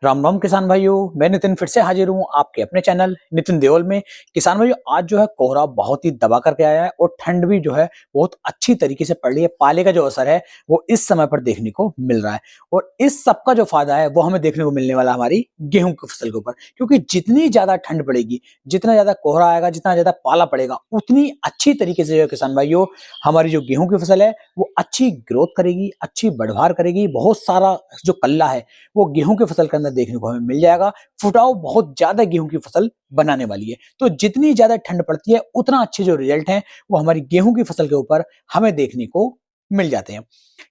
राम राम किसान भाइयों, मैं नितिन फिर से हाजिर हूँ आपके अपने चैनल नितिन देओल में। किसान भाइयों, आज जो है कोहरा बहुत ही दबा करके आया है और ठंड भी जो है बहुत अच्छी तरीके से पड़ रही है। पाले का जो असर है वो इस समय पर देखने को मिल रहा है और इस सब का जो फायदा है वो हमें देखने को मिलने वाला है हमारी गेहूं की फसल के ऊपर। क्योंकि जितनी ज्यादा ठंड पड़ेगी, जितना ज्यादा कोहरा आएगा, जितना ज्यादा पाला पड़ेगा, उतनी अच्छी तरीके से जो है किसान भाइयों हमारी जो गेहूं की फसल है वो अच्छी ग्रोथ करेगी, अच्छी बढ़वार करेगी। बहुत सारा जो कल्ला है वो गेहूं की फसल के अंदर देखने को हमें मिल जाएगा। फुटाव बहुत ज्यादा गेहूं की फसल बनाने वाली है। तो जितनी ज्यादा ठंड पड़ती है उतना अच्छे जो रिजल्ट हैं वो हमारी गेहूं की फसल के ऊपर हमें देखने को मिल जाते हैं।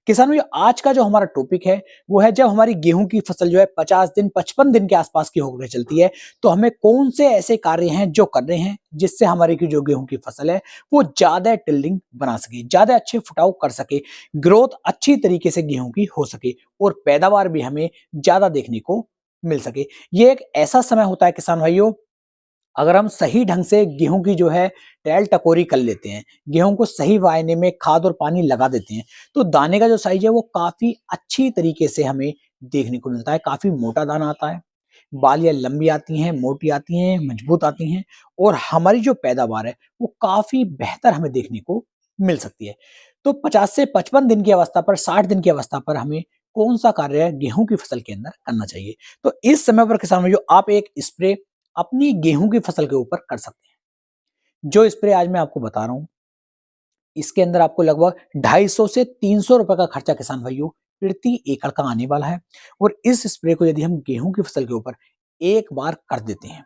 किसानों, ये आज का जो हमारा टॉपिक है वो है, जब हमारी गेहूं की फसल जो है 50 दिन 55 दिन के आसपास की होकर चलती है तो हमें कौन से ऐसे कार्य हैं जो कर रहे हैं जिससे हमारी की जो गेहूं की फसल है वो ज्यादा टिल्डिंग बना सके, ज्यादा अच्छे फुटाव कर सके, ग्रोथ अच्छी तरीके से गेहूं की हो सके और पैदावार भी हमें ज्यादा देखने को मिल सके। ये एक ऐसा समय होता है किसान भाइयों, अगर हम सही ढंग से गेहूं की जो है टैल टकोरी कर लेते हैं, गेहूं को सही वायने में खाद और पानी लगा देते हैं, तो दाने का जो साइज है वो काफी अच्छी तरीके से हमें देखने को मिलता है। काफी मोटा दाना आता है, बालियां लंबी आती हैं, मोटी आती हैं, मजबूत आती हैं और हमारी जो पैदावार है वो काफी बेहतर हमें देखने को मिल सकती है। तो 50 से 55 दिन की अवस्था पर, 60 दिन की अवस्था पर हमें कौन सा कार्य गेहूं की फसल के अंदर करना चाहिए? तो इस समय पर किसान भाइयों आप एक स्प्रे अपनी गेहूं की फसल के ऊपर कर सकते हैं। जो स्प्रे आज मैं आपको बता रहा हूं, इसके अंदर आपको लगभग 250 से 300 रुपए का खर्चा किसान भाइयों प्रति एकड़ का आने वाला है। और इस स्प्रे को यदि हम गेहूं की फसल के ऊपर एक बार कर देते हैं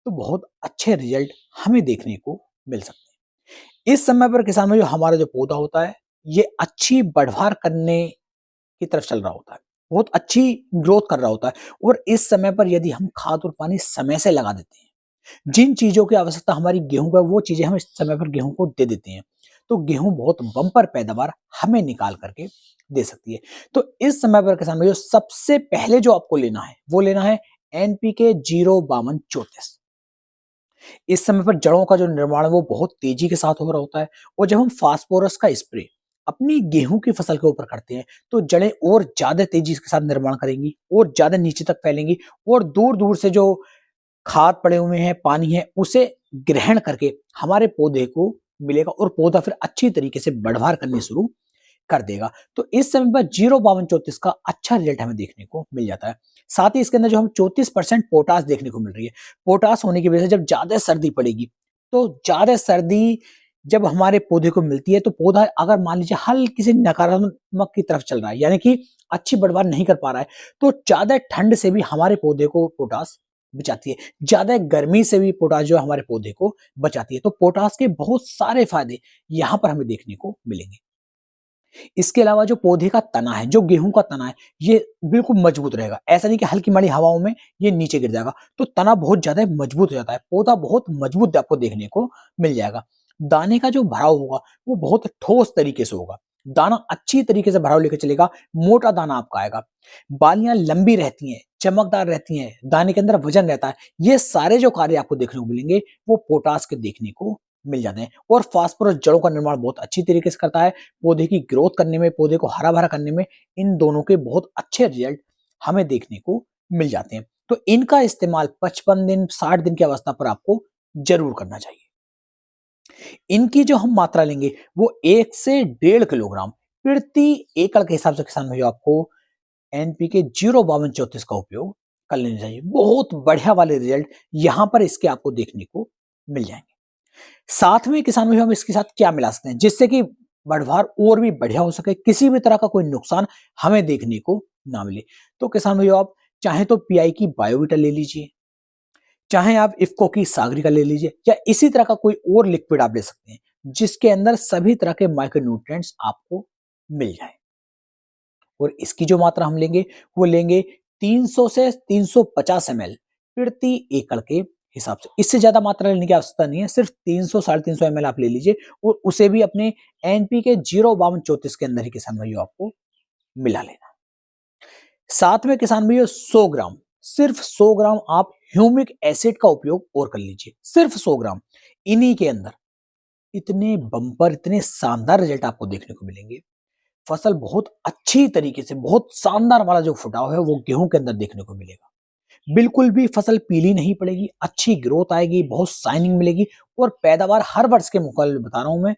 तो बहुत अच्छे रिजल्ट हमें देखने को मिल सकते हैं। इस समय पर किसान भाइयों हमारा जो पौधा होता है ये अच्छी बढ़वार करने की तरफ चल रहा होता है, बहुत अच्छी ग्रोथ कर रहा होता है। और इस समय पर यदि हम खाद और पानी समय से लगा देते हैं, जिन चीजों की आवश्यकता हमारी गेहूं को है वो चीजें हम इस समय पर गेहूं को दे देते हैं, तो गेहूं बहुत बम्पर पैदावार हमें निकाल करके दे सकती है। तो इस समय पर किसान भाइयों सबसे पहले जो आपको लेना है वो लेना है एनपीके 05234। इस समय पर जड़ों का जो निर्माण है वो बहुत तेजी के साथ हो रहा होता है और जब हम फास्फोरस का स्प्रे अपनी गेहूं की फसल के ऊपर करते हैं तो जड़ें और ज्यादा तेजी के साथ निर्माण करेंगी और ज्यादा नीचे तक फैलेंगी और दूर दूर से जो खाद पड़े हुए हैं, पानी है, उसे ग्रहण करके हमारे पौधे को मिलेगा और पौधा फिर अच्छी तरीके से बढ़वार करनी शुरू कर देगा। तो इस समय पर 05234 का अच्छा रिजल्ट हमें देखने को मिल जाता है। साथ ही इसके अंदर जो हम 34% पोटास देखने को मिल रही है। पोटास होने की वजह से जब ज्यादा सर्दी पड़ेगी तो ज्यादा सर्दी जब हमारे पौधे को मिलती है तो पौधा अगर मान लीजिए हल्की सी नकारात्मक की तरफ चल रहा है, यानी कि अच्छी बढ़वार नहीं कर पा रहा है, तो ज्यादा ठंड से भी हमारे पौधे को पोटास बचाती है, ज्यादा गर्मी से भी पोटास जो है हमारे पौधे को बचाती है। तो पोटास के बहुत सारे फायदे यहाँ पर हमें देखने को मिलेंगे। इसके अलावा जो पौधे का तना है, जो गेहूं का तना है, ये बिल्कुल मजबूत रहेगा। ऐसा नहीं कि हल्की माड़ी हवाओं में ये नीचे गिर जाएगा, तो तना बहुत ज्यादा मजबूत हो जाता है, पौधा बहुत मजबूत आपको देखने को मिल जाएगा। दाने का जो भराव होगा वो बहुत ठोस तरीके से होगा, दाना अच्छी तरीके से भराव लेकर चलेगा, मोटा दाना आपका आएगा। बालियां लंबी रहती हैं, चमकदार रहती हैं, दाने के अंदर वजन रहता है। ये सारे जो कार्य आपको देखने को मिलेंगे वो पोटास के देखने को मिल जाते हैं। और फास्फोरस जड़ों का निर्माण बहुत अच्छी तरीके से करता है, पौधे की ग्रोथ करने में, पौधे को हरा भरा करने में इन दोनों के बहुत अच्छे रिजल्ट हमें देखने को मिल जाते हैं। तो इनका इस्तेमाल 55 दिन 60 दिन की अवस्था पर आपको जरूर करना चाहिए। इनकी जो हम मात्रा लेंगे वो 1 से 1.5 किलोग्राम प्रति एकड़ के हिसाब से किसान भाइयों आपको एनपीके 05234 का उपयोग कर लेना चाहिए। बहुत बढ़िया वाले रिजल्ट यहां पर इसके आपको देखने को मिल जाएंगे। साथ में किसान भाइयों हम इसके साथ क्या मिला सकते हैं जिससे कि बढ़वार और भी बढ़िया हो सके, किसी भी तरह का कोई नुकसान हमें देखने को ना मिले? तो किसान भाइयों आप चाहे तो पीआई की बायोवीटा ले लीजिए, चाहे आप इफ्को की सागरिका ले लीजिए, या इसी तरह का कोई और लिक्विड आप ले सकते हैं जिसके अंदर सभी तरह के माइक्रोन्यूट्रिएंट्स आपको मिल जाए। और इसकी जो मात्रा हम लेंगे वो लेंगे 300 से 350 ml प्रति एकड़ के हिसाब से। इससे ज्यादा मात्रा लेने की आवश्यकता नहीं है, सिर्फ 300 350 ml आप ले लीजिए और उसे भी अपने एनपीके 05234 के अंदर ही किसान भाइयों आपको मिला लेना। साथ में किसान भैया 100 ग्राम, सिर्फ 100 ग्राम आप ह्यूमिक एसिड का उपयोग और कर लीजिए, सिर्फ 100 ग्राम। इन्हीं के अंदर इतने बम्पर, इतने शानदार रिजल्ट आपको देखने को मिलेंगे। फसल बहुत अच्छी तरीके से, बहुत शानदार वाला जो फुटाव है वो गेहूं के अंदर देखने को मिलेगा। बिल्कुल भी फसल पीली नहीं पड़ेगी, अच्छी ग्रोथ आएगी, बहुत शाइनिंग मिलेगी और पैदावार हर वर्ष के मुकाबले बता रहा हूँ मैं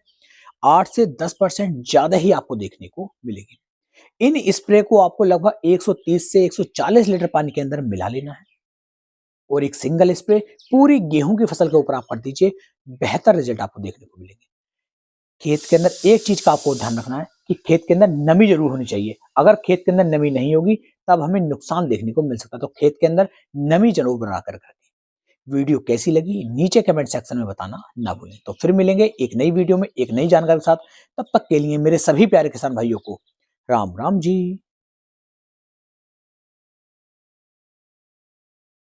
8 से 10% ज़्यादा ही आपको देखने को मिलेगी। इन स्प्रे को आपको लगभग 130 से 140 लीटर पानी के अंदर मिला लेना है और एक सिंगल स्प्रे पूरी गेहूं की फसल के ऊपर आप कर दीजिए, बेहतर रिजल्ट आपको देखने को मिलेंगे। खेत के अंदर एक चीज का आपको ध्यान रखना है कि खेत के अंदर नमी जरूर होनी चाहिए। अगर खेत के अंदर नमी नहीं होगी तब हमें नुकसान देखने को मिल सकता है। तो खेत के अंदर नमी जरूर बना कर रखें। वीडियो कैसी लगी नीचे कमेंट सेक्शन में बताना ना भूलें। तो फिर मिलेंगे एक नई वीडियो में एक नई जानकारी के साथ। तब तक के लिए मेरे सभी प्यारे किसान भाइयों को राम राम जी।